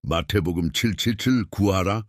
마태복음 7:77 구하라.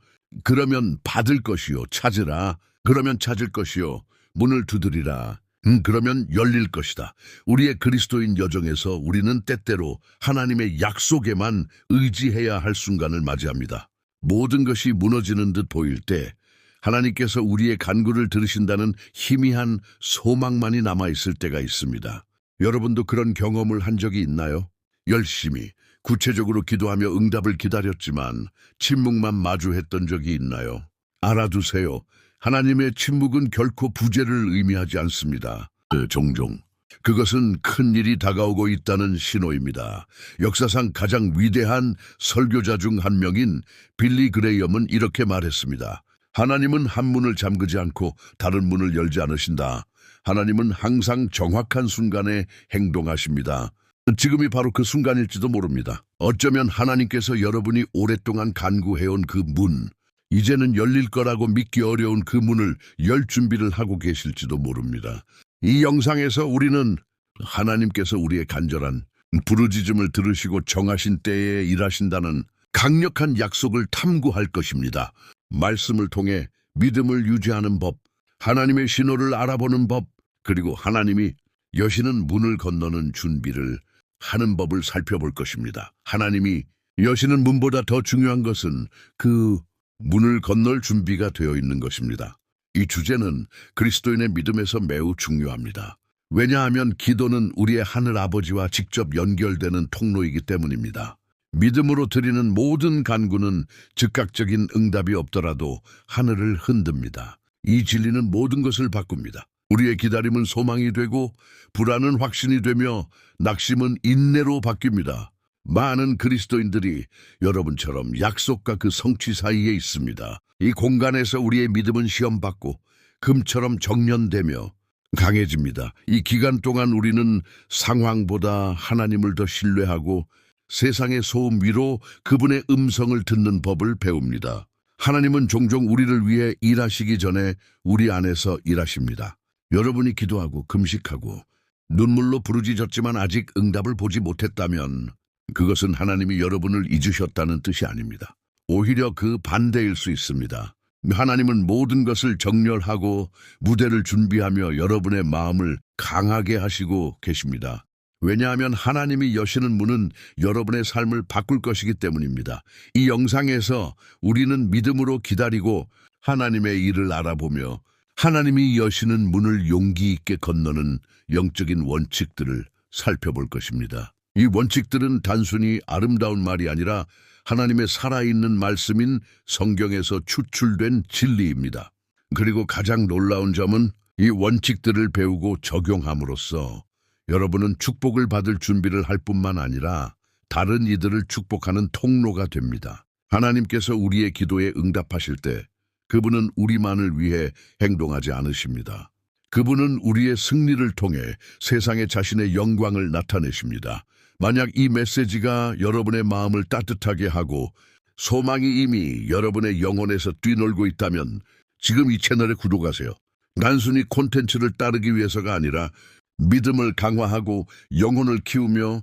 그러면 받을 것이요. 찾으라. 그러면 찾을 것이요. 문을 두드리라. 그러면 열릴 것이다. 우리의 그리스도인 여정에서 우리는 때때로 하나님의 약속에만 의지해야 할 순간을 맞이합니다. 모든 것이 무너지는 듯 보일 때 하나님께서 우리의 간구를 들으신다는 희미한 소망만이 남아있을 때가 있습니다. 여러분도 그런 경험을 한 적이 있나요? 열심히, 구체적으로 기도하며 응답을 기다렸지만 침묵만 마주했던 적이 있나요? 알아두세요. 하나님의 침묵은 결코 부재를 의미하지 않습니다. 종종 그것은 큰 일이 다가오고 있다는 신호입니다. 역사상 가장 위대한 설교자 중 한 명인 빌리 그레이엄은 이렇게 말했습니다. 하나님은 한 문을 잠그지 않고 다른 문을 열지 않으신다. 하나님은 항상 정확한 순간에 행동하십니다. 지금이 바로 그 순간일지도 모릅니다. 어쩌면 하나님께서 여러분이 오랫동안 간구해온 그 문, 이제는 열릴 거라고 믿기 어려운 그 문을 열 준비를 하고 계실지도 모릅니다. 이 영상에서 우리는 하나님께서 우리의 간절한 부르짖음을 들으시고 정하신 때에 일하신다는 강력한 약속을 탐구할 것입니다. 말씀을 통해 믿음을 유지하는 법, 하나님의 신호를 알아보는 법, 그리고 하나님이 여시는 문을 건너는 준비를 하는 법을 살펴볼 것입니다. 하나님이 여시는 문보다 더 중요한 것은 그 문을 건널 준비가 되어 있는 것입니다. 이 주제는 그리스도인의 믿음에서 매우 중요합니다. 왜냐하면 기도는 우리의 하늘 아버지와 직접 연결되는 통로이기 때문입니다. 믿음으로 드리는 모든 간구는 즉각적인 응답이 없더라도 하늘을 흔듭니다. 이 진리는 모든 것을 바꿉니다. 우리의 기다림은 소망이 되고 불안은 확신이 되며 낙심은 인내로 바뀝니다. 많은 그리스도인들이 여러분처럼 약속과 그 성취 사이에 있습니다. 이 공간에서 우리의 믿음은 시험받고 금처럼 정련되며 강해집니다. 이 기간 동안 우리는 상황보다 하나님을 더 신뢰하고 세상의 소음 위로 그분의 음성을 듣는 법을 배웁니다. 하나님은 종종 우리를 위해 일하시기 전에 우리 안에서 일하십니다. 여러분이 기도하고 금식하고 눈물로 부르짖었지만 아직 응답을 보지 못했다면 그것은 하나님이 여러분을 잊으셨다는 뜻이 아닙니다. 오히려 그 반대일 수 있습니다. 하나님은 모든 것을 정렬하고 무대를 준비하며 여러분의 마음을 강하게 하시고 계십니다. 왜냐하면 하나님이 여시는 문은 여러분의 삶을 바꿀 것이기 때문입니다. 이 영상에서 우리는 믿음으로 기다리고 하나님의 일을 알아보며 하나님이 여시는 문을 용기 있게 건너는 영적인 원칙들을 살펴볼 것입니다. 이 원칙들은 단순히 아름다운 말이 아니라 하나님의 살아있는 말씀인 성경에서 추출된 진리입니다. 그리고 가장 놀라운 점은 이 원칙들을 배우고 적용함으로써 여러분은 축복을 받을 준비를 할 뿐만 아니라 다른 이들을 축복하는 통로가 됩니다. 하나님께서 우리의 기도에 응답하실 때 그분은 우리만을 위해 행동하지 않으십니다. 그분은 우리의 승리를 통해 세상에 자신의 영광을 나타내십니다. 만약 이 메시지가 여러분의 마음을 따뜻하게 하고 소망이 이미 여러분의 영혼에서 뛰놀고 있다면 지금 이 채널에 구독하세요. 단순히 콘텐츠를 따르기 위해서가 아니라 믿음을 강화하고 영혼을 키우며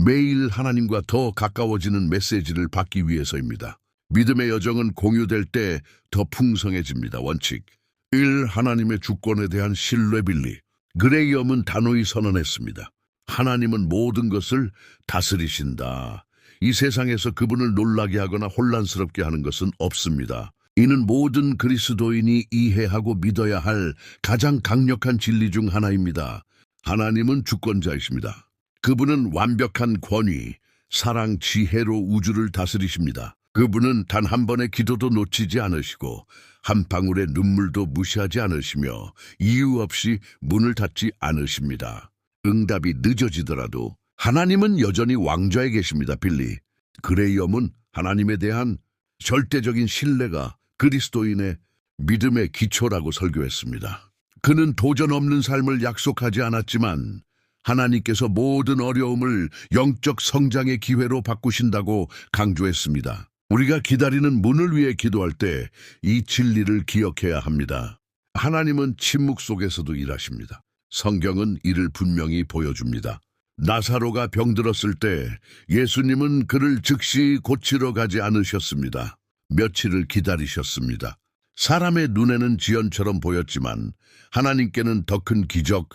매일 하나님과 더 가까워지는 메시지를 받기 위해서입니다. 믿음의 여정은 공유될 때 더 풍성해집니다. 원칙 1. 하나님의 주권에 대한 신뢰 빌리. 그레이엄은 단호히 선언했습니다. 하나님은 모든 것을 다스리신다. 이 세상에서 그분을 놀라게 하거나 혼란스럽게 하는 것은 없습니다. 이는 모든 그리스도인이 이해하고 믿어야 할 가장 강력한 진리 중 하나입니다. 하나님은 주권자이십니다. 그분은 완벽한 권위, 사랑, 지혜로 우주를 다스리십니다. 그분은 단 한 번의 기도도 놓치지 않으시고 한 방울의 눈물도 무시하지 않으시며 이유 없이 문을 닫지 않으십니다. 응답이 늦어지더라도 하나님은 여전히 왕좌에 계십니다. 빌리 그레이엄은 하나님에 대한 절대적인 신뢰가 그리스도인의 믿음의 기초라고 설교했습니다. 그는 도전 없는 삶을 약속하지 않았지만 하나님께서 모든 어려움을 영적 성장의 기회로 바꾸신다고 강조했습니다. 우리가 기다리는 문을 위해 기도할 때 이 진리를 기억해야 합니다. 하나님은 침묵 속에서도 일하십니다. 성경은 이를 분명히 보여줍니다. 나사로가 병들었을 때 예수님은 그를 즉시 고치러 가지 않으셨습니다. 며칠을 기다리셨습니다. 사람의 눈에는 지연처럼 보였지만 하나님께는 더 큰 기적,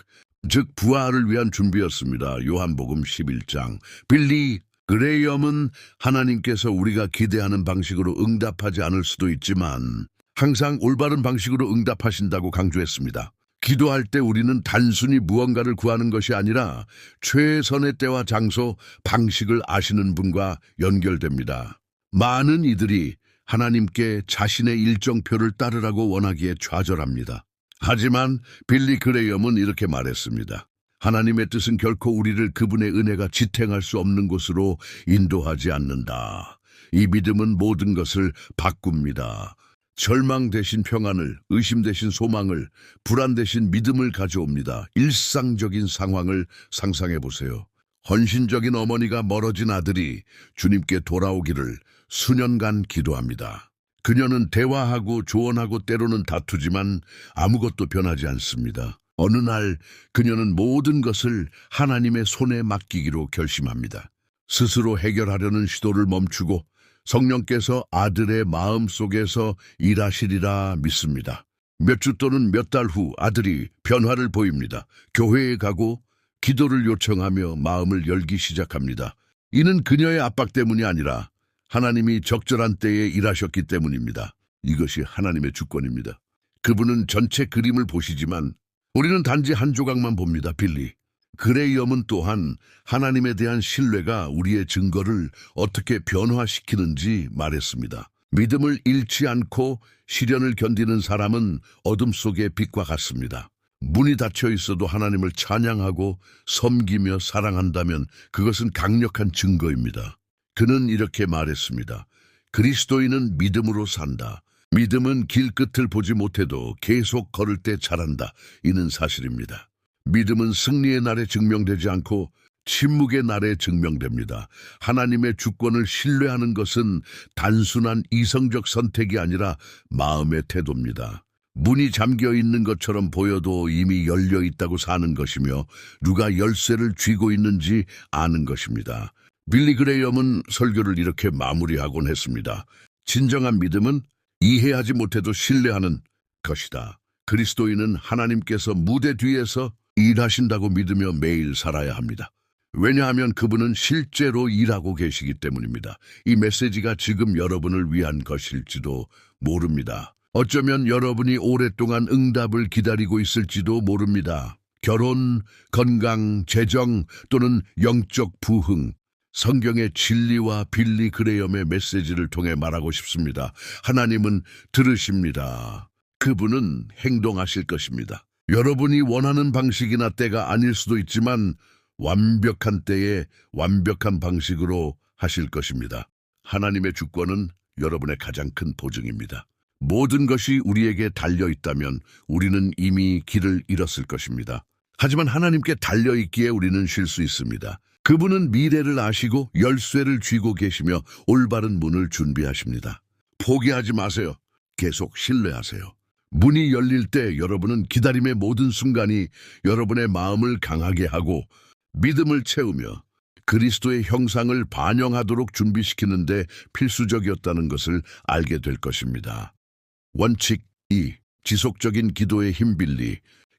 즉 부활을 위한 준비였습니다. 요한복음 11장. 빌리 그레이엄은 하나님께서 우리가 기대하는 방식으로 응답하지 않을 수도 있지만 항상 올바른 방식으로 응답하신다고 강조했습니다. 기도할 때 우리는 단순히 무언가를 구하는 것이 아니라 최선의 때와 장소, 방식을 아시는 분과 연결됩니다. 많은 이들이 하나님께 자신의 일정표를 따르라고 원하기에 좌절합니다. 하지만 빌리 그레이엄은 이렇게 말했습니다. 하나님의 뜻은 결코 우리를 그분의 은혜가 지탱할 수 없는 곳으로 인도하지 않는다. 이 믿음은 모든 것을 바꿉니다. 절망 대신 평안을, 의심 대신 소망을, 불안 대신 믿음을 가져옵니다. 일상적인 상황을 상상해 보세요. 헌신적인 어머니가 멀어진 아들이 주님께 돌아오기를 수년간 기도합니다. 그녀는 대화하고 조언하고 때로는 다투지만 아무것도 변하지 않습니다. 어느 날 그녀는 모든 것을 하나님의 손에 맡기기로 결심합니다. 스스로 해결하려는 시도를 멈추고 성령께서 아들의 마음 속에서 일하시리라 믿습니다. 몇 주 또는 몇 달 후 아들이 변화를 보입니다. 교회에 가고 기도를 요청하며 마음을 열기 시작합니다. 이는 그녀의 압박 때문이 아니라 하나님이 적절한 때에 일하셨기 때문입니다. 이것이 하나님의 주권입니다. 그분은 전체 그림을 보시지만 우리는 단지 한 조각만 봅니다. 빌리 그레이엄은 또한 하나님에 대한 신뢰가 우리의 증거를 어떻게 변화시키는지 말했습니다. 믿음을 잃지 않고 시련을 견디는 사람은 어둠 속의 빛과 같습니다. 문이 닫혀 있어도 하나님을 찬양하고 섬기며 사랑한다면 그것은 강력한 증거입니다. 그는 이렇게 말했습니다. 그리스도인은 믿음으로 산다. 믿음은 길 끝을 보지 못해도 계속 걸을 때 자란다. 이는 사실입니다. 믿음은 승리의 날에 증명되지 않고 침묵의 날에 증명됩니다. 하나님의 주권을 신뢰하는 것은 단순한 이성적 선택이 아니라 마음의 태도입니다. 문이 잠겨 있는 것처럼 보여도 이미 열려 있다고 사는 것이며 누가 열쇠를 쥐고 있는지 아는 것입니다. 빌리 그레이엄은 설교를 이렇게 마무리하곤 했습니다. 진정한 믿음은 이해하지 못해도 신뢰하는 것이다. 그리스도인은 하나님께서 무대 뒤에서 일하신다고 믿으며 매일 살아야 합니다. 왜냐하면 그분은 실제로 일하고 계시기 때문입니다. 이 메시지가 지금 여러분을 위한 것일지도 모릅니다. 어쩌면 여러분이 오랫동안 응답을 기다리고 있을지도 모릅니다. 결혼, 건강, 재정 또는 영적 부흥. 성경의 진리와 빌리 그레이엄의 메시지를 통해 말하고 싶습니다. 하나님은 들으십니다. 그분은 행동하실 것입니다. 여러분이 원하는 방식이나 때가 아닐 수도 있지만 완벽한 때에 완벽한 방식으로 하실 것입니다. 하나님의 주권은 여러분의 가장 큰 보증입니다. 모든 것이 우리에게 달려 있다면 우리는 이미 길을 잃었을 것입니다. 하지만 하나님께 달려 있기에 우리는 쉴 수 있습니다. 그분은 미래를 아시고 열쇠를 쥐고 계시며 올바른 문을 준비하십니다. 포기하지 마세요. 계속 신뢰하세요. 문이 열릴 때 여러분은 기다림의 모든 순간이 여러분의 마음을 강하게 하고 믿음을 채우며 그리스도의 형상을 반영하도록 준비시키는데 필수적이었다는 것을 알게 될 것입니다. 원칙 2. 지속적인 기도의 힘. 빌리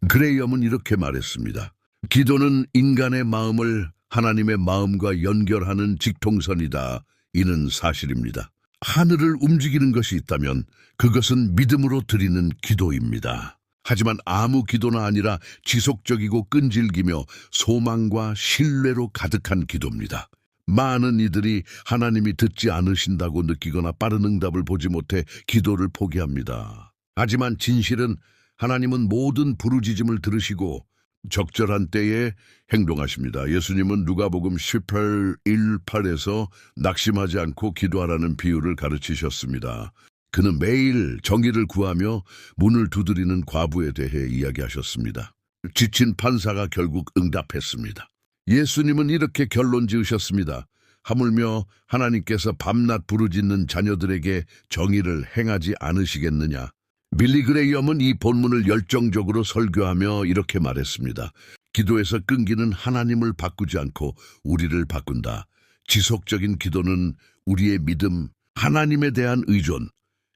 그레이엄은 이렇게 말했습니다. 기도는 인간의 마음을 하나님의 마음과 연결하는 직통선이다. 이는 사실입니다. 하늘을 움직이는 것이 있다면 그것은 믿음으로 드리는 기도입니다. 하지만 아무 기도나 아니라 지속적이고 끈질기며 소망과 신뢰로 가득한 기도입니다. 많은 이들이 하나님이 듣지 않으신다고 느끼거나 빠른 응답을 보지 못해 기도를 포기합니다. 하지만 진실은 하나님은 모든 부르짖음을 들으시고 적절한 때에 행동하십니다. 예수님은 누가복음 18:18에서 낙심하지 않고 기도하라는 비유를 가르치셨습니다. 그는 매일 정의를 구하며 문을 두드리는 과부에 대해 이야기하셨습니다. 지친 판사가 결국 응답했습니다. 예수님은 이렇게 결론 지으셨습니다. 하물며 하나님께서 밤낮 부르짖는 자녀들에게 정의를 행하지 않으시겠느냐? 빌리 그레이엄은 이 본문을 열정적으로 설교하며 이렇게 말했습니다. 기도에서 끈기는 하나님을 바꾸지 않고 우리를 바꾼다. 지속적인 기도는 우리의 믿음, 하나님에 대한 의존,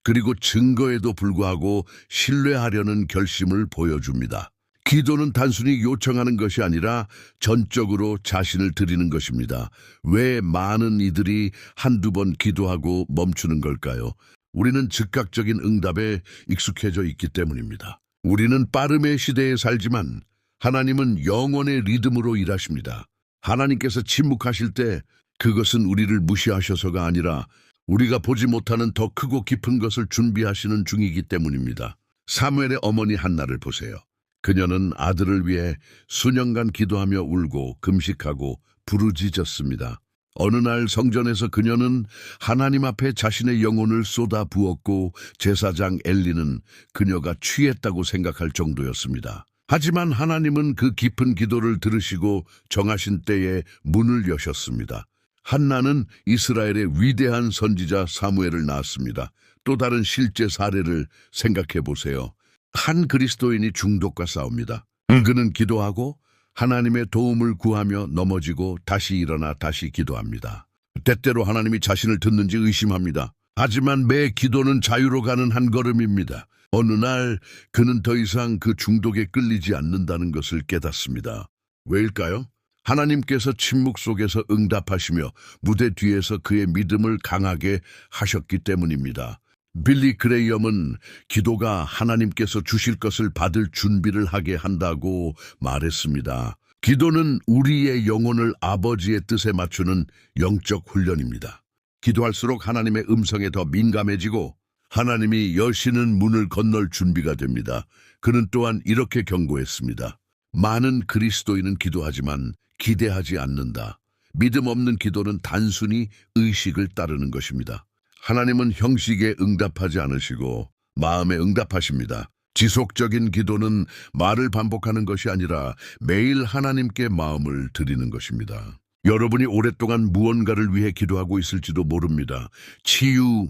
그리고 증거에도 불구하고 신뢰하려는 결심을 보여줍니다. 기도는 단순히 요청하는 것이 아니라 전적으로 자신을 드리는 것입니다. 왜 많은 이들이 한두 번 기도하고 멈추는 걸까요? 우리는 즉각적인 응답에 익숙해져 있기 때문입니다. 우리는 빠름의 시대에 살지만 하나님은 영원의 리듬으로 일하십니다. 하나님께서 침묵하실 때 그것은 우리를 무시하셔서가 아니라 우리가 보지 못하는 더 크고 깊은 것을 준비하시는 중이기 때문입니다. 사무엘의 어머니 한나를 보세요. 그녀는 아들을 위해 수년간 기도하며 울고 금식하고 부르짖었습니다. 어느 날 성전에서 그녀는 하나님 앞에 자신의 영혼을 쏟아 부었고 제사장 엘리는 그녀가 취했다고 생각할 정도였습니다. 하지만 하나님은 그 깊은 기도를 들으시고 정하신 때에 문을 여셨습니다. 한나는 이스라엘의 위대한 선지자 사무엘을 낳았습니다. 또 다른 실제 사례를 생각해 보세요. 한 그리스도인이 중독과 싸웁니다. 그는 기도하고 하나님의 도움을 구하며 넘어지고 다시 일어나 다시 기도합니다. 때때로 하나님이 자신을 듣는지 의심합니다. 하지만 매 기도는 자유로 가는 한 걸음입니다. 어느 날 그는 더 이상 그 중독에 끌리지 않는다는 것을 깨닫습니다. 왜일까요? 하나님께서 침묵 속에서 응답하시며 무대 뒤에서 그의 믿음을 강하게 하셨기 때문입니다. 빌리 그레이엄은 기도가 하나님께서 주실 것을 받을 준비를 하게 한다고 말했습니다. 기도는 우리의 영혼을 아버지의 뜻에 맞추는 영적 훈련입니다. 기도할수록 하나님의 음성에 더 민감해지고 하나님이 여시는 문을 건널 준비가 됩니다. 그는 또한 이렇게 경고했습니다. 많은 그리스도인은 기도하지만 기대하지 않는다. 믿음 없는 기도는 단순히 의식을 따르는 것입니다. 하나님은 형식에 응답하지 않으시고 마음에 응답하십니다. 지속적인 기도는 말을 반복하는 것이 아니라 매일 하나님께 마음을 드리는 것입니다. 여러분이 오랫동안 무언가를 위해 기도하고 있을지도 모릅니다. 치유,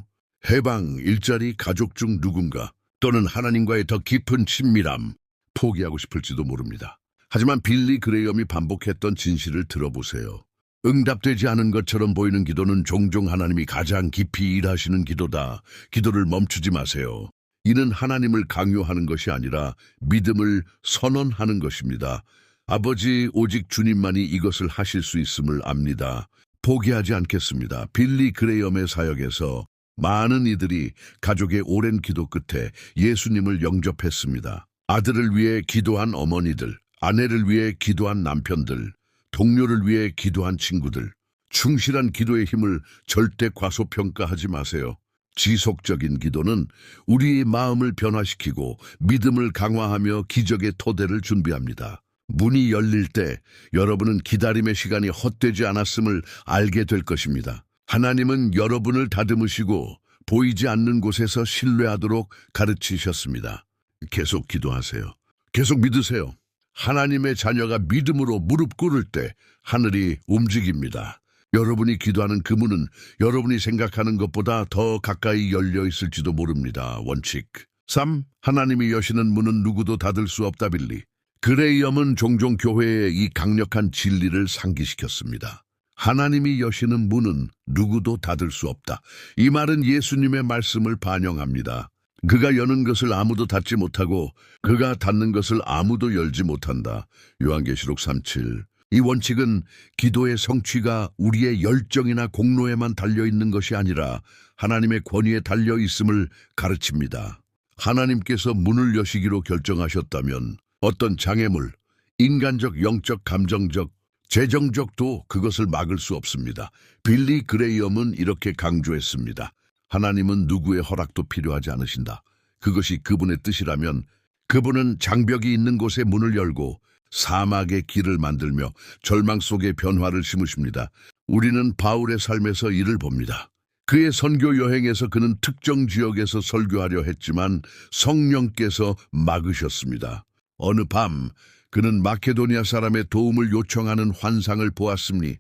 해방, 일자리, 가족 중 누군가 또는 하나님과의 더 깊은 친밀함, 포기하고 싶을지도 모릅니다. 하지만 빌리 그레이엄이 반복했던 진실을 들어보세요. 응답되지 않은 것처럼 보이는 기도는 종종 하나님이 가장 깊이 일하시는 기도다. 기도를 멈추지 마세요. 이는 하나님을 강요하는 것이 아니라 믿음을 선언하는 것입니다. 아버지, 오직 주님만이 이것을 하실 수 있음을 압니다. 포기하지 않겠습니다. 빌리 그레이엄의 사역에서 많은 이들이 가족의 오랜 기도 끝에 예수님을 영접했습니다. 아들을 위해 기도한 어머니들, 아내를 위해 기도한 남편들, 동료를 위해 기도한 친구들. 충실한 기도의 힘을 절대 과소평가하지 마세요. 지속적인 기도는 우리의 마음을 변화시키고 믿음을 강화하며 기적의 토대를 준비합니다. 문이 열릴 때 여러분은 기다림의 시간이 헛되지 않았음을 알게 될 것입니다. 하나님은 여러분을 다듬으시고 보이지 않는 곳에서 신뢰하도록 가르치셨습니다. 계속 기도하세요. 계속 믿으세요. 하나님의 자녀가 믿음으로 무릎 꿇을 때 하늘이 움직입니다. 여러분이 기도하는 그 문은 여러분이 생각하는 것보다 더 가까이 열려 있을지도 모릅니다. 원칙 3. 하나님이 여시는 문은 누구도 닫을 수 없다. 빌리 그레이엄은 종종 교회에 이 강력한 진리를 상기시켰습니다. 하나님이 여시는 문은 누구도 닫을 수 없다. 이 말은 예수님의 말씀을 반영합니다. 그가 여는 것을 아무도 닫지 못하고 그가 닫는 것을 아무도 열지 못한다. 요한계시록 3:7. 이 원칙은 기도의 성취가 우리의 열정이나 공로에만 달려있는 것이 아니라 하나님의 권위에 달려있음을 가르칩니다. 하나님께서 문을 여시기로 결정하셨다면 어떤 장애물, 인간적, 영적, 감정적, 재정적도 그것을 막을 수 없습니다. 빌리 그레이엄은 이렇게 강조했습니다. 하나님은 누구의 허락도 필요하지 않으신다. 그것이 그분의 뜻이라면 그분은 장벽이 있는 곳에 문을 열고 사막의 길을 만들며 절망 속에 변화를 심으십니다. 우리는 바울의 삶에서 이를 봅니다. 그의 선교 여행에서 그는 특정 지역에서 설교하려 했지만 성령께서 막으셨습니다. 어느 밤 그는 마케도니아 사람의 도움을 요청하는 환상을 보았으니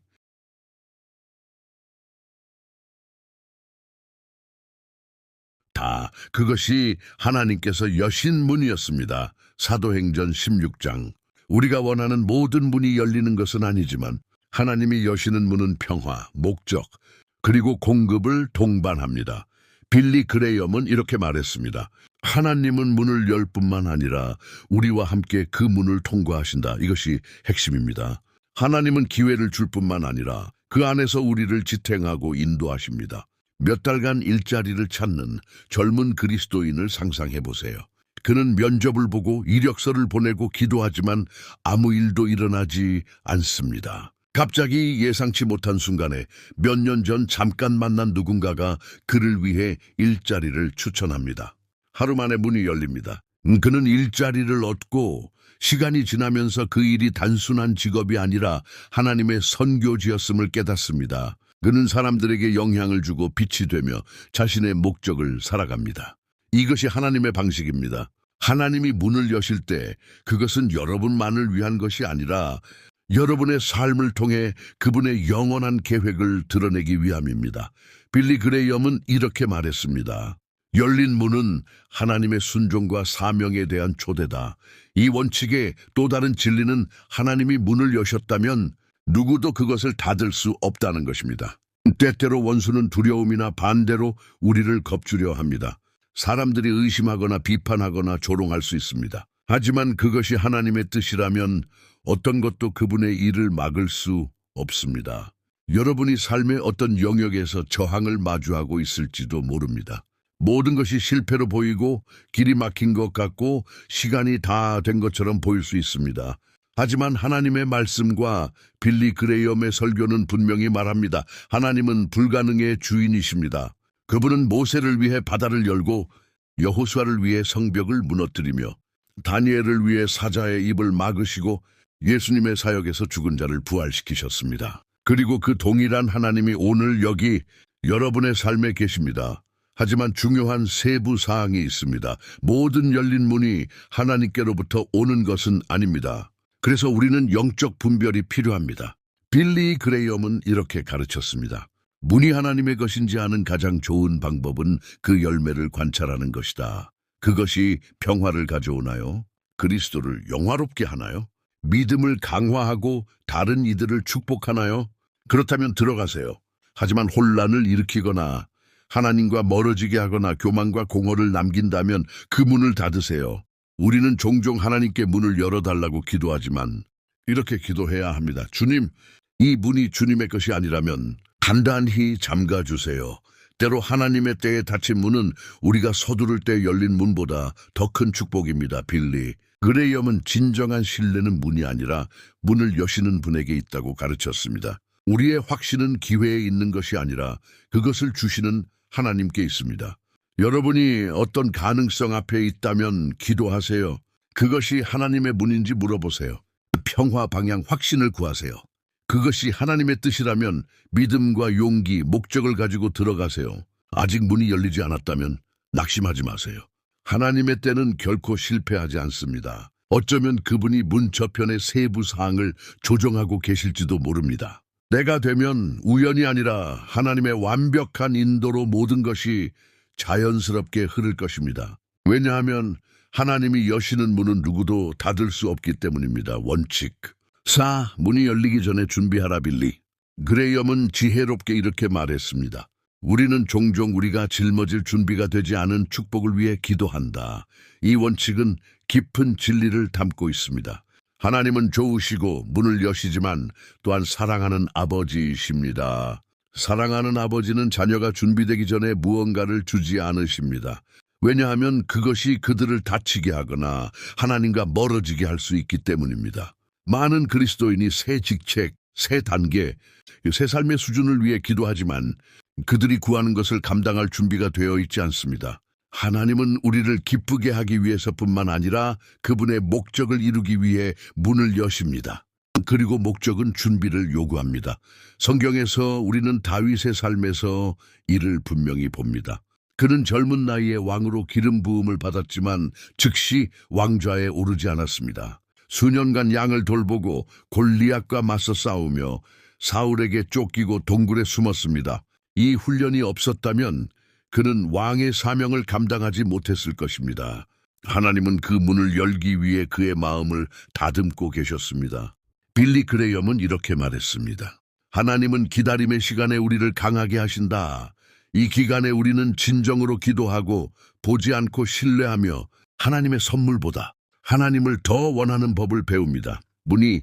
다 그것이 하나님께서 여신 문이었습니다. 사도행전 16장. 우리가 원하는 모든 문이 열리는 것은 아니지만 하나님이 여시는 문은 평화, 목적, 그리고 공급을 동반합니다. 빌리 그레이엄은 이렇게 말했습니다. 하나님은 문을 열 뿐만 아니라 우리와 함께 그 문을 통과하신다. 이것이 핵심입니다. 하나님은 기회를 줄 뿐만 아니라 그 안에서 우리를 지탱하고 인도하십니다. 몇 달간 일자리를 찾는 젊은 그리스도인을 상상해 보세요. 그는 면접을 보고 이력서를 보내고 기도하지만 아무 일도 일어나지 않습니다. 갑자기 예상치 못한 순간에 몇 년 전 잠깐 만난 누군가가 그를 위해 일자리를 추천합니다. 하루 만에 문이 열립니다. 그는 일자리를 얻고 시간이 지나면서 그 일이 단순한 직업이 아니라 하나님의 선교지였음을 깨닫습니다. 그는 사람들에게 영향을 주고 빛이 되며 자신의 목적을 살아갑니다. 이것이 하나님의 방식입니다. 하나님이 문을 여실 때 그것은 여러분만을 위한 것이 아니라 여러분의 삶을 통해 그분의 영원한 계획을 드러내기 위함입니다. 빌리 그레이엄은 이렇게 말했습니다. 열린 문은 하나님의 순종과 사명에 대한 초대다. 이 원칙의 또 다른 진리는 하나님이 문을 여셨다면 누구도 그것을 닫을 수 없다는 것입니다. 때때로 원수는 두려움이나 반대로 우리를 겁주려 합니다. 사람들이 의심하거나 비판하거나 조롱할 수 있습니다. 하지만 그것이 하나님의 뜻이라면 어떤 것도 그분의 일을 막을 수 없습니다. 여러분이 삶의 어떤 영역에서 저항을 마주하고 있을지도 모릅니다. 모든 것이 실패로 보이고 길이 막힌 것 같고 시간이 다 된 것처럼 보일 수 있습니다. 하지만 하나님의 말씀과 빌리 그레이엄의 설교는 분명히 말합니다. 하나님은 불가능의 주인이십니다. 그분은 모세를 위해 바다를 열고 여호수아를 위해 성벽을 무너뜨리며 다니엘을 위해 사자의 입을 막으시고 예수님의 사역에서 죽은 자를 부활시키셨습니다. 그리고 그 동일한 하나님이 오늘 여기 여러분의 삶에 계십니다. 하지만 중요한 세부 사항이 있습니다. 모든 열린 문이 하나님께로부터 오는 것은 아닙니다. 그래서 우리는 영적 분별이 필요합니다. 빌리 그레이엄은 이렇게 가르쳤습니다. 문이 하나님의 것인지 아는 가장 좋은 방법은 그 열매를 관찰하는 것이다. 그것이 평화를 가져오나요? 그리스도를 영화롭게 하나요? 믿음을 강화하고 다른 이들을 축복하나요? 그렇다면 들어가세요. 하지만 혼란을 일으키거나 하나님과 멀어지게 하거나 교만과 공허를 남긴다면 그 문을 닫으세요. 우리는 종종 하나님께 문을 열어달라고 기도하지만 이렇게 기도해야 합니다. 주님, 이 문이 주님의 것이 아니라면 단단히 잠가주세요. 때로 하나님의 때에 닫힌 문은 우리가 서두를 때 열린 문보다 더 큰 축복입니다. 빌리 그레이엄은 진정한 신뢰는 문이 아니라 문을 여시는 분에게 있다고 가르쳤습니다. 우리의 확신은 기회에 있는 것이 아니라 그것을 주시는 하나님께 있습니다. 여러분이 어떤 가능성 앞에 있다면 기도하세요. 그것이 하나님의 문인지 물어보세요. 평화 방향 확신을 구하세요. 그것이 하나님의 뜻이라면 믿음과 용기, 목적을 가지고 들어가세요. 아직 문이 열리지 않았다면 낙심하지 마세요. 하나님의 때는 결코 실패하지 않습니다. 어쩌면 그분이 문 저편의 세부 사항을 조정하고 계실지도 모릅니다. 내가 되면 우연이 아니라 하나님의 완벽한 인도로 모든 것이 자연스럽게 흐를 것입니다. 왜냐하면 하나님이 여시는 문은 누구도 닫을 수 없기 때문입니다. 원칙. 4. 문이 열리기 전에 준비하라 빌리. 그레이엄은 지혜롭게 이렇게 말했습니다. 우리는 종종 우리가 짊어질 준비가 되지 않은 축복을 위해 기도한다. 이 원칙은 깊은 진리를 담고 있습니다. 하나님은 좋으시고 문을 여시지만 또한 사랑하는 아버지이십니다. 사랑하는 아버지는 자녀가 준비되기 전에 무언가를 주지 않으십니다. 왜냐하면 그것이 그들을 다치게 하거나 하나님과 멀어지게 할 수 있기 때문입니다. 많은 그리스도인이 새 직책, 새 단계, 새 삶의 수준을 위해 기도하지만 그들이 구하는 것을 감당할 준비가 되어 있지 않습니다. 하나님은 우리를 기쁘게 하기 위해서뿐만 아니라 그분의 목적을 이루기 위해 문을 여십니다. 그리고 목적은 준비를 요구합니다. 성경에서 우리는 다윗의 삶에서 이를 분명히 봅니다. 그는 젊은 나이에 왕으로 기름 부음을 받았지만 즉시 왕좌에 오르지 않았습니다. 수년간 양을 돌보고 골리앗과 맞서 싸우며 사울에게 쫓기고 동굴에 숨었습니다. 이 훈련이 없었다면 그는 왕의 사명을 감당하지 못했을 것입니다. 하나님은 그 문을 열기 위해 그의 마음을 다듬고 계셨습니다. 빌리 그레이엄은 이렇게 말했습니다. 하나님은 기다림의 시간에 우리를 강하게 하신다. 이 기간에 우리는 진정으로 기도하고 보지 않고 신뢰하며 하나님의 선물보다 하나님을 더 원하는 법을 배웁니다. 문이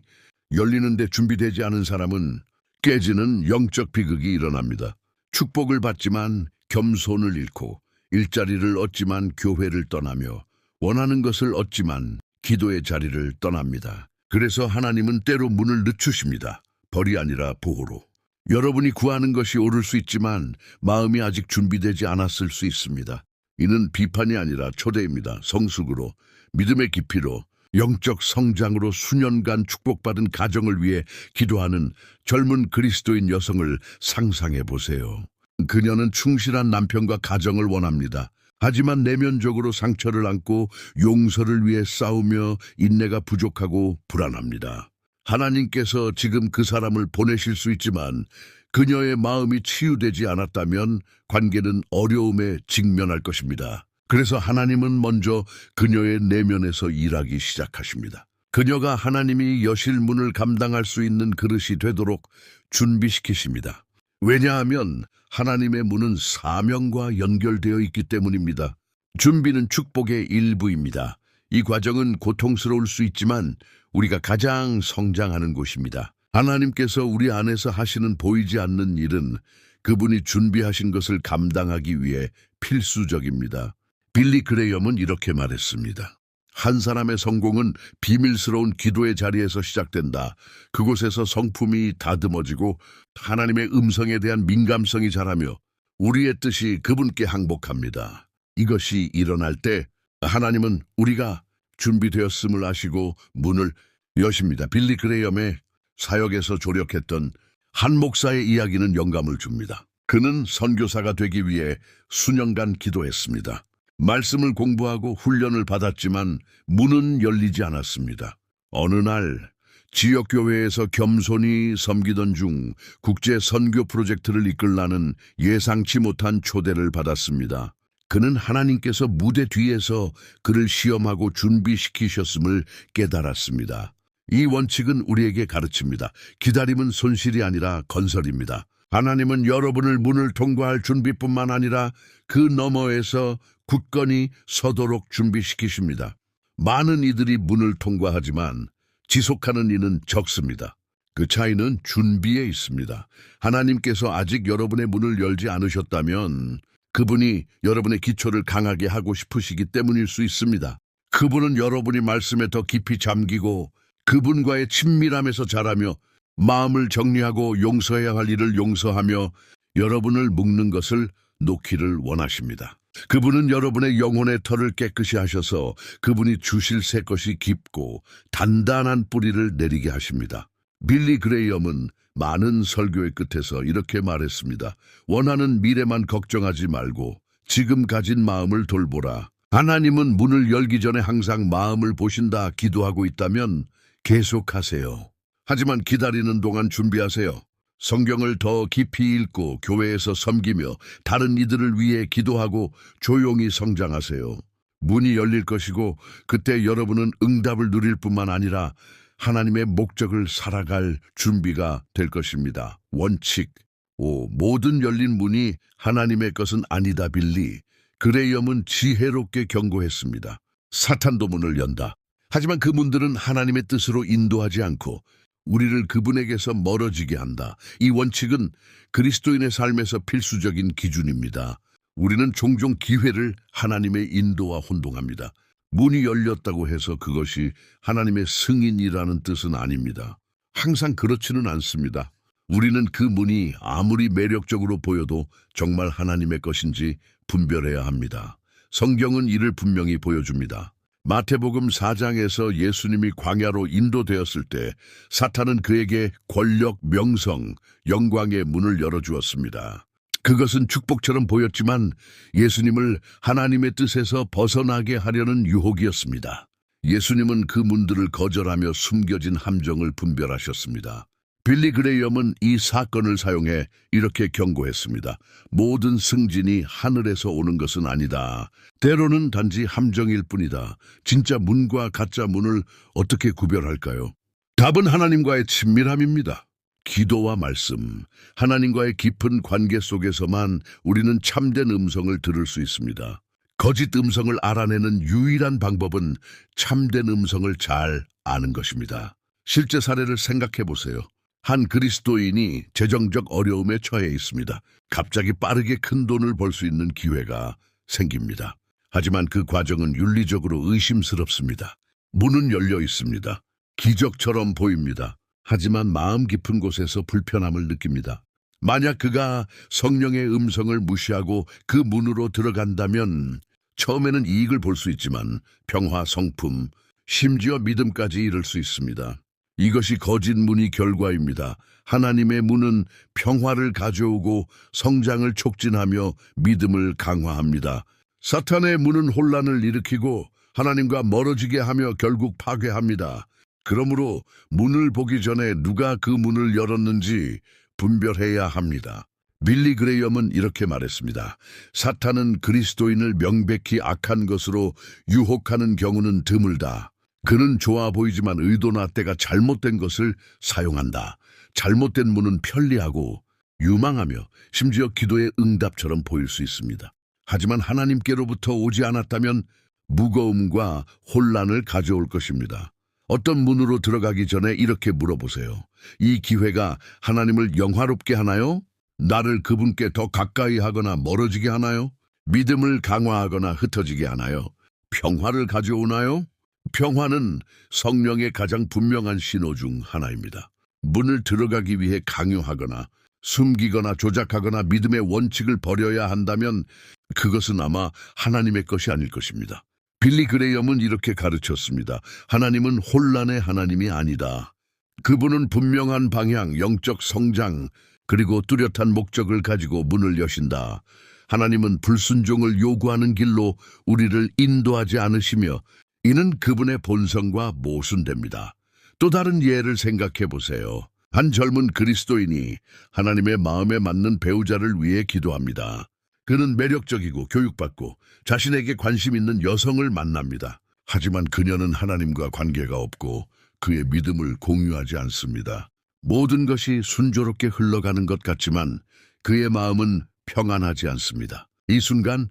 열리는데 준비되지 않은 사람은 깨지는 영적 비극이 일어납니다. 축복을 받지만 겸손을 잃고 일자리를 얻지만 교회를 떠나며 원하는 것을 얻지만 기도의 자리를 떠납니다. 그래서 하나님은 때로 문을 늦추십니다. 벌이 아니라 보호로. 여러분이 구하는 것이 옳을 수 있지만 마음이 아직 준비되지 않았을 수 있습니다. 이는 비판이 아니라 초대입니다. 성숙으로, 믿음의 깊이로, 영적 성장으로 수년간 축복받은 가정을 위해 기도하는 젊은 그리스도인 여성을 상상해 보세요. 그녀는 충실한 남편과 가정을 원합니다. 하지만 내면적으로 상처를 안고 용서를 위해 싸우며 인내가 부족하고 불안합니다. 하나님께서 지금 그 사람을 보내실 수 있지만 그녀의 마음이 치유되지 않았다면 관계는 어려움에 직면할 것입니다. 그래서 하나님은 먼저 그녀의 내면에서 일하기 시작하십니다. 그녀가 하나님이 여실 문을 감당할 수 있는 그릇이 되도록 준비시키십니다. 왜냐하면 하나님의 문은 사명과 연결되어 있기 때문입니다. 준비는 축복의 일부입니다. 이 과정은 고통스러울 수 있지만 우리가 가장 성장하는 곳입니다. 하나님께서 우리 안에서 하시는 보이지 않는 일은 그분이 준비하신 것을 감당하기 위해 필수적입니다. 빌리 그레이엄은 이렇게 말했습니다. 한 사람의 성공은 비밀스러운 기도의 자리에서 시작된다. 그곳에서 성품이 다듬어지고 하나님의 음성에 대한 민감성이 자라며 우리의 뜻이 그분께 항복합니다. 이것이 일어날 때 하나님은 우리가 준비되었음을 아시고 문을 여십니다. 빌리 그레이엄의 사역에서 조력했던 한 목사의 이야기는 영감을 줍니다. 그는 선교사가 되기 위해 수년간 기도했습니다. 말씀을 공부하고 훈련을 받았지만 문은 열리지 않았습니다. 어느 날 지역교회에서 겸손히 섬기던 중 국제 선교 프로젝트를 이끌라는 예상치 못한 초대를 받았습니다. 그는 하나님께서 무대 뒤에서 그를 시험하고 준비시키셨음을 깨달았습니다. 이 원칙은 우리에게 가르칩니다. 기다림은 손실이 아니라 건설입니다. 하나님은 여러분을 문을 통과할 준비뿐만 아니라 그 너머에서 굳건히 서도록 준비시키십니다. 많은 이들이 문을 통과하지만 지속하는 이는 적습니다. 그 차이는 준비에 있습니다. 하나님께서 아직 여러분의 문을 열지 않으셨다면 그분이 여러분의 기초를 강하게 하고 싶으시기 때문일 수 있습니다. 그분은 여러분이 말씀에 더 깊이 잠기고 그분과의 친밀함에서 자라며 마음을 정리하고 용서해야 할 일을 용서하며 여러분을 묶는 것을 놓기를 원하십니다. 그분은 여러분의 영혼의 털을 깨끗이 하셔서 그분이 주실 새 것이 깊고 단단한 뿌리를 내리게 하십니다. 빌리 그레이엄은 많은 설교의 끝에서 이렇게 말했습니다. 원하는 미래만 걱정하지 말고 지금 가진 마음을 돌보라. 하나님은 문을 열기 전에 항상 마음을 보신다 기도하고 있다면 계속하세요. 하지만 기다리는 동안 준비하세요. 성경을 더 깊이 읽고 교회에서 섬기며 다른 이들을 위해 기도하고 조용히 성장하세요. 문이 열릴 것이고 그때 여러분은 응답을 누릴 뿐만 아니라 하나님의 목적을 살아갈 준비가 될 것입니다. 원칙 5. 모든 열린 문이 하나님의 것은 아니다. 빌리 그레이엄은 지혜롭게 경고했습니다. 사탄도 문을 연다. 하지만 그 문들은 하나님의 뜻으로 인도하지 않고 우리를 그분에게서 멀어지게 한다. 이 원칙은 그리스도인의 삶에서 필수적인 기준입니다. 우리는 종종 기회를 하나님의 인도와 혼동합니다. 문이 열렸다고 해서 그것이 하나님의 승인이라는 뜻은 아닙니다. 항상 그렇지는 않습니다. 우리는 그 문이 아무리 매력적으로 보여도 정말 하나님의 것인지 분별해야 합니다. 성경은 이를 분명히 보여줍니다. 마태복음 4장에서 예수님이 광야로 인도되었을 때 사탄은 그에게 권력, 명성, 영광의 문을 열어주었습니다. 그것은 축복처럼 보였지만 예수님을 하나님의 뜻에서 벗어나게 하려는 유혹이었습니다. 예수님은 그 문들을 거절하며 숨겨진 함정을 분별하셨습니다. 빌리 그레이엄은 이 사건을 사용해 이렇게 경고했습니다. 모든 승진이 하늘에서 오는 것은 아니다. 때로는 단지 함정일 뿐이다. 진짜 문과 가짜 문을 어떻게 구별할까요? 답은 하나님과의 친밀함입니다. 기도와 말씀, 하나님과의 깊은 관계 속에서만 우리는 참된 음성을 들을 수 있습니다. 거짓 음성을 알아내는 유일한 방법은 참된 음성을 잘 아는 것입니다. 실제 사례를 생각해 보세요. 한 그리스도인이 재정적 어려움에 처해 있습니다. 갑자기 빠르게 큰 돈을 벌 수 있는 기회가 생깁니다. 하지만 그 과정은 윤리적으로 의심스럽습니다. 문은 열려 있습니다. 기적처럼 보입니다. 하지만 마음 깊은 곳에서 불편함을 느낍니다. 만약 그가 성령의 음성을 무시하고 그 문으로 들어간다면 처음에는 이익을 볼 수 있지만 평화, 성품, 심지어 믿음까지 이룰 수 있습니다. 이것이 거짓 문의 결과입니다. 하나님의 문은 평화를 가져오고 성장을 촉진하며 믿음을 강화합니다. 사탄의 문은 혼란을 일으키고 하나님과 멀어지게 하며 결국 파괴합니다. 그러므로 문을 보기 전에 누가 그 문을 열었는지 분별해야 합니다. 빌리 그레이엄은 이렇게 말했습니다. 사탄은 그리스도인을 명백히 악한 것으로 유혹하는 경우는 드물다. 그는 좋아 보이지만 의도나 때가 잘못된 것을 사용한다. 잘못된 문은 편리하고 유망하며 심지어 기도의 응답처럼 보일 수 있습니다. 하지만 하나님께로부터 오지 않았다면 무거움과 혼란을 가져올 것입니다. 어떤 문으로 들어가기 전에 이렇게 물어보세요. 이 기회가 하나님을 영화롭게 하나요? 나를 그분께 더 가까이 하거나 멀어지게 하나요? 믿음을 강화하거나 흩어지게 하나요? 평화를 가져오나요? 평화는 성령의 가장 분명한 신호 중 하나입니다. 문을 들어가기 위해 강요하거나 숨기거나 조작하거나 믿음의 원칙을 버려야 한다면 그것은 아마 하나님의 것이 아닐 것입니다. 빌리 그레이엄은 이렇게 가르쳤습니다. 하나님은 혼란의 하나님이 아니다. 그분은 분명한 방향, 영적 성장, 그리고 뚜렷한 목적을 가지고 문을 여신다. 하나님은 불순종을 요구하는 길로 우리를 인도하지 않으시며 이는 그분의 본성과 모순됩니다. 또 다른 예를 생각해 보세요. 한 젊은 그리스도인이 하나님의 마음에 맞는 배우자를 위해 기도합니다. 그는 매력적이고 교육받고 자신에게 관심 있는 여성을 만납니다. 하지만 그녀는 하나님과 관계가 없고 그의 믿음을 공유하지 않습니다. 모든 것이 순조롭게 흘러가는 것 같지만 그의 마음은 평안하지 않습니다. 이 순간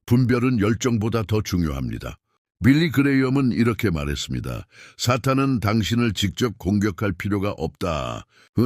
분별은 열정보다 더 중요합니다. 빌리 그레이엄은 이렇게 말했습니다. 사탄은 당신을 직접 공격할 필요가 없다.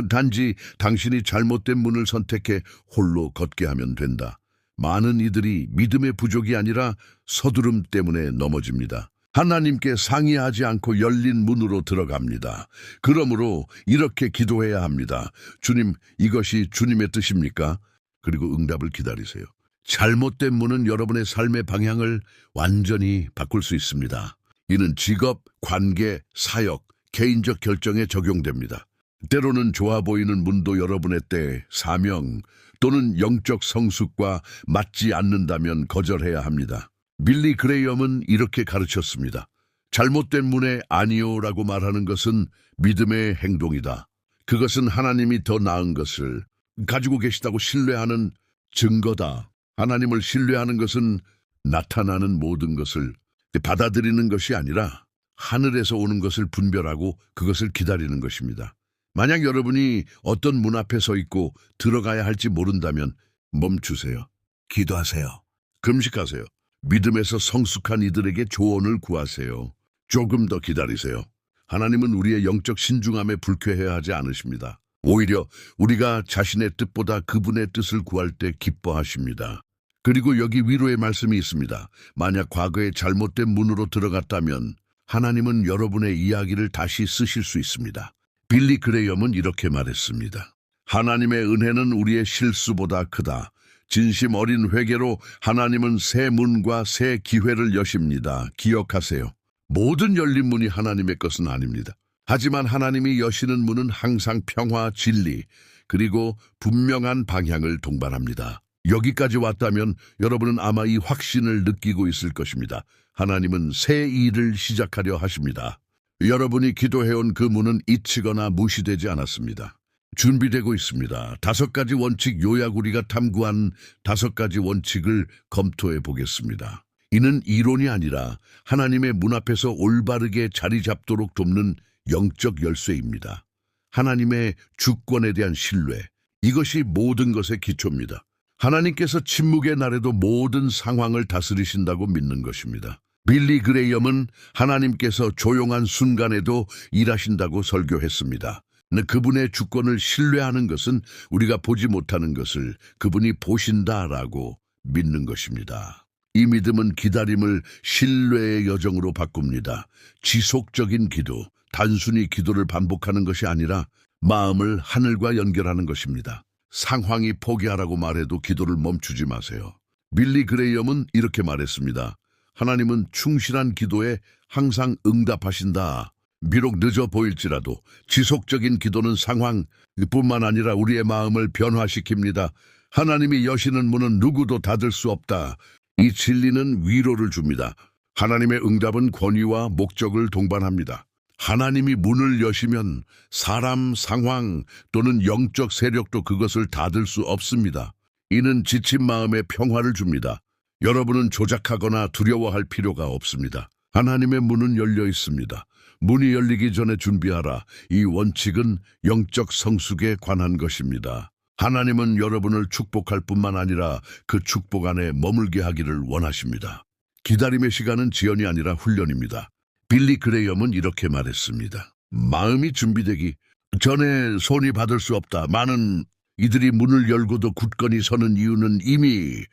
단지 당신이 잘못된 문을 선택해 홀로 걷게 하면 된다. 많은 이들이 믿음의 부족이 아니라 서두름 때문에 넘어집니다. 하나님께 상의하지 않고 열린 문으로 들어갑니다. 그러므로 이렇게 기도해야 합니다. 주님, 이것이 주님의 뜻입니까? 그리고 응답을 기다리세요. 잘못된 문은 여러분의 삶의 방향을 완전히 바꿀 수 있습니다. 이는 직업, 관계, 사역, 개인적 결정에 적용됩니다. 때로는 좋아 보이는 문도 여러분의 때, 사명 또는 영적 성숙과 맞지 않는다면 거절해야 합니다. 빌리 그레이엄은 이렇게 가르쳤습니다. 잘못된 문에 아니요라고 말하는 것은 믿음의 행동이다. 그것은 하나님이 더 나은 것을 가지고 계시다고 신뢰하는 증거다. 하나님을 신뢰하는 것은 나타나는 모든 것을 받아들이는 것이 아니라 하늘에서 오는 것을 분별하고 그것을 기다리는 것입니다. 만약 여러분이 어떤 문 앞에 서 있고 들어가야 할지 모른다면 멈추세요. 기도하세요. 금식하세요. 믿음에서 성숙한 이들에게 조언을 구하세요. 조금 더 기다리세요. 하나님은 우리의 영적 신중함에 불쾌해야 하지 않으십니다. 오히려 우리가 자신의 뜻보다 그분의 뜻을 구할 때 기뻐하십니다. 그리고 여기 위로의 말씀이 있습니다. 만약 과거에 잘못된 문으로 들어갔다면 하나님은 여러분의 이야기를 다시 쓰실 수 있습니다. 빌리 그레이엄은 이렇게 말했습니다. 하나님의 은혜는 우리의 실수보다 크다. 진심 어린 회개로 하나님은 새 문과 새 기회를 여십니다. 기억하세요. 모든 열린 문이 하나님의 것은 아닙니다. 하지만 하나님이 여시는 문은 항상 평화, 진리, 그리고 분명한 방향을 동반합니다. 여기까지 왔다면 여러분은 아마 이 확신을 느끼고 있을 것입니다. 하나님은 새 일을 시작하려 하십니다. 여러분이 기도해온 그 문은 잊히거나 무시되지 않았습니다. 준비되고 있습니다. 5가지 원칙 요약 우리가 탐구한 5가지 원칙을 검토해 보겠습니다. 이는 이론이 아니라 하나님의 문 앞에서 올바르게 자리 잡도록 돕는 영적 열쇠입니다. 하나님의 주권에 대한 신뢰, 이것이 모든 것의 기초입니다. 하나님께서 침묵의 날에도 모든 상황을 다스리신다고 믿는 것입니다. 빌리 그레이엄은 하나님께서 조용한 순간에도 일하신다고 설교했습니다. 그분의 주권을 신뢰하는 것은 우리가 보지 못하는 것을 그분이 보신다라고 믿는 것입니다. 이 믿음은 기다림을 신뢰의 여정으로 바꿉니다. 지속적인 기도, 단순히 기도를 반복하는 것이 아니라 마음을 하늘과 연결하는 것입니다. 상황이 포기하라고 말해도 기도를 멈추지 마세요. 빌리 그레이엄은 이렇게 말했습니다. 하나님은 충실한 기도에 항상 응답하신다. 비록 늦어 보일지라도 지속적인 기도는 상황뿐만 아니라 우리의 마음을 변화시킵니다. 하나님이 여시는 문은 누구도 닫을 수 없다. 이 진리는 위로를 줍니다. 하나님의 응답은 권위와 목적을 동반합니다. 하나님이 문을 여시면 사람, 상황 또는 영적 세력도 그것을 닫을 수 없습니다. 이는 지친 마음에 평화를 줍니다. 여러분은 조작하거나 두려워할 필요가 없습니다. 하나님의 문은 열려 있습니다. 문이 열리기 전에 준비하라. 이 원칙은 영적 성숙에 관한 것입니다. 하나님은 여러분을 축복할 뿐만 아니라 그 축복 안에 머물게 하기를 원하십니다. 기다림의 시간은 지연이 아니라 훈련입니다. 빌리 그레이엄은 이렇게 말했습니다. 마음이 준비되기 전에 손이 받을 수 없다. 많은 이들이 문을 열고도 굳건히 서는 이유는 이미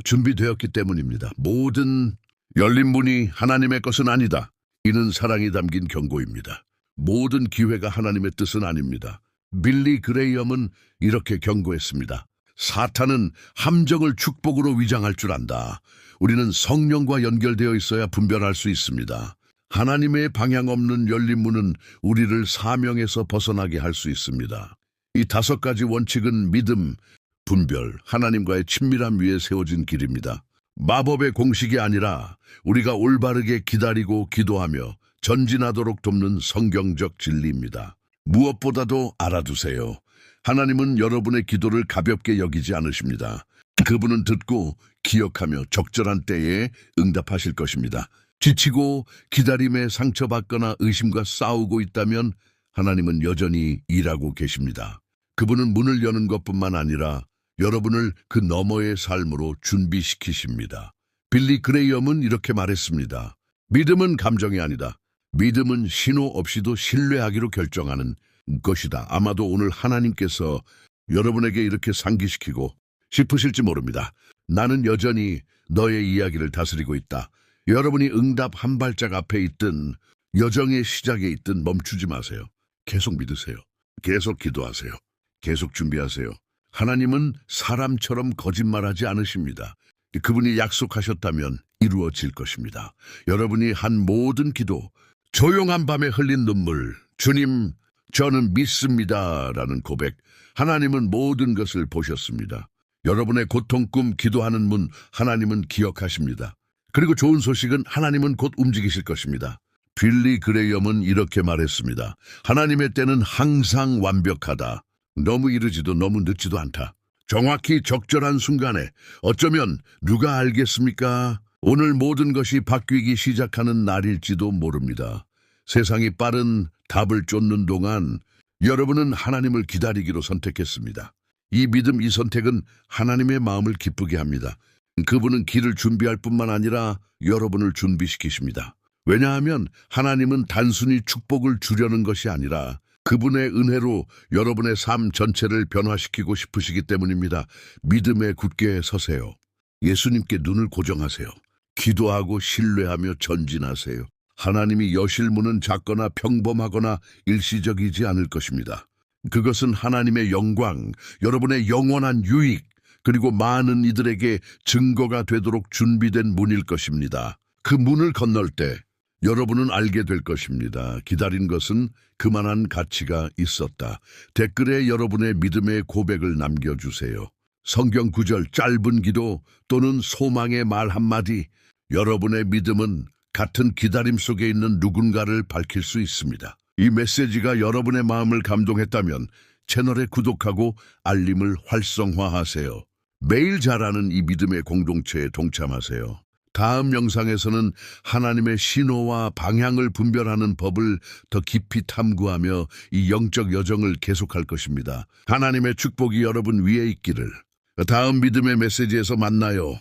준비되었기 때문입니다. 모든 열린 문이 하나님의 것은 아니다. 이는 사랑이 담긴 경고입니다. 모든 기회가 하나님의 뜻은 아닙니다. 빌리 그레이엄은 이렇게 경고했습니다. 사탄은 함정을 축복으로 위장할 줄 안다. 우리는 성령과 연결되어 있어야 분별할 수 있습니다. 하나님의 방향 없는 열린 문은 우리를 사명에서 벗어나게 할 수 있습니다. 이 5가지 원칙은 믿음, 분별, 하나님과의 친밀함 위에 세워진 길입니다. 마법의 공식이 아니라 우리가 올바르게 기다리고 기도하며 전진하도록 돕는 성경적 진리입니다. 무엇보다도 알아두세요. 하나님은 여러분의 기도를 가볍게 여기지 않으십니다. 그분은 듣고 기억하며 적절한 때에 응답하실 것입니다. 지치고 기다림에 상처받거나 의심과 싸우고 있다면 하나님은 여전히 일하고 계십니다. 그분은 문을 여는 것뿐만 아니라 여러분을 그 너머의 삶으로 준비시키십니다. 빌리 그레이엄은 이렇게 말했습니다. 믿음은 감정이 아니다. 믿음은 신호 없이도 신뢰하기로 결정하는 것이다. 아마도 오늘 하나님께서 여러분에게 이렇게 상기시키고 싶으실지 모릅니다. 나는 여전히 너의 이야기를 다스리고 있다. 여러분이 응답 한 발짝 앞에 있든 여정의 시작에 있든 멈추지 마세요. 계속 믿으세요. 계속 기도하세요. 계속 준비하세요. 하나님은 사람처럼 거짓말하지 않으십니다. 그분이 약속하셨다면 이루어질 것입니다. 여러분이 한 모든 기도, 조용한 밤에 흘린 눈물, 주님, 저는 믿습니다라는 고백, 하나님은 모든 것을 보셨습니다. 여러분의 고통 꿈 기도하는 문, 하나님은 기억하십니다. 그리고 좋은 소식은 하나님은 곧 움직이실 것입니다. 빌리 그레이엄은 이렇게 말했습니다. 하나님의 때는 항상 완벽하다. 너무 이르지도 너무 늦지도 않다. 정확히 적절한 순간에 어쩌면 누가 알겠습니까? 오늘 모든 것이 바뀌기 시작하는 날일지도 모릅니다. 세상이 빠른 답을 쫓는 동안 여러분은 하나님을 기다리기로 선택했습니다. 이 믿음, 이 선택은 하나님의 마음을 기쁘게 합니다. 그분은 길을 준비할 뿐만 아니라 여러분을 준비시키십니다. 왜냐하면 하나님은 단순히 축복을 주려는 것이 아니라 그분의 은혜로 여러분의 삶 전체를 변화시키고 싶으시기 때문입니다. 믿음에 굳게 서세요. 예수님께 눈을 고정하세요. 기도하고 신뢰하며 전진하세요. 하나님이 여실 문은 작거나 평범하거나 일시적이지 않을 것입니다. 그것은 하나님의 영광, 여러분의 영원한 유익, 그리고 많은 이들에게 증거가 되도록 준비된 문일 것입니다. 그 문을 건널 때 여러분은 알게 될 것입니다. 기다린 것은 그만한 가치가 있었다. 댓글에 여러분의 믿음의 고백을 남겨주세요. 성경 구절, 짧은 기도 또는 소망의 말 한마디, 여러분의 믿음은 같은 기다림 속에 있는 누군가를 밝힐 수 있습니다. 이 메시지가 여러분의 마음을 감동했다면 채널에 구독하고 알림을 활성화하세요. 매일 자라는 이 믿음의 공동체에 동참하세요. 다음 영상에서는 하나님의 신호와 방향을 분별하는 법을 더 깊이 탐구하며 이 영적 여정을 계속할 것입니다. 하나님의 축복이 여러분 위에 있기를. 다음 믿음의 메시지에서 만나요.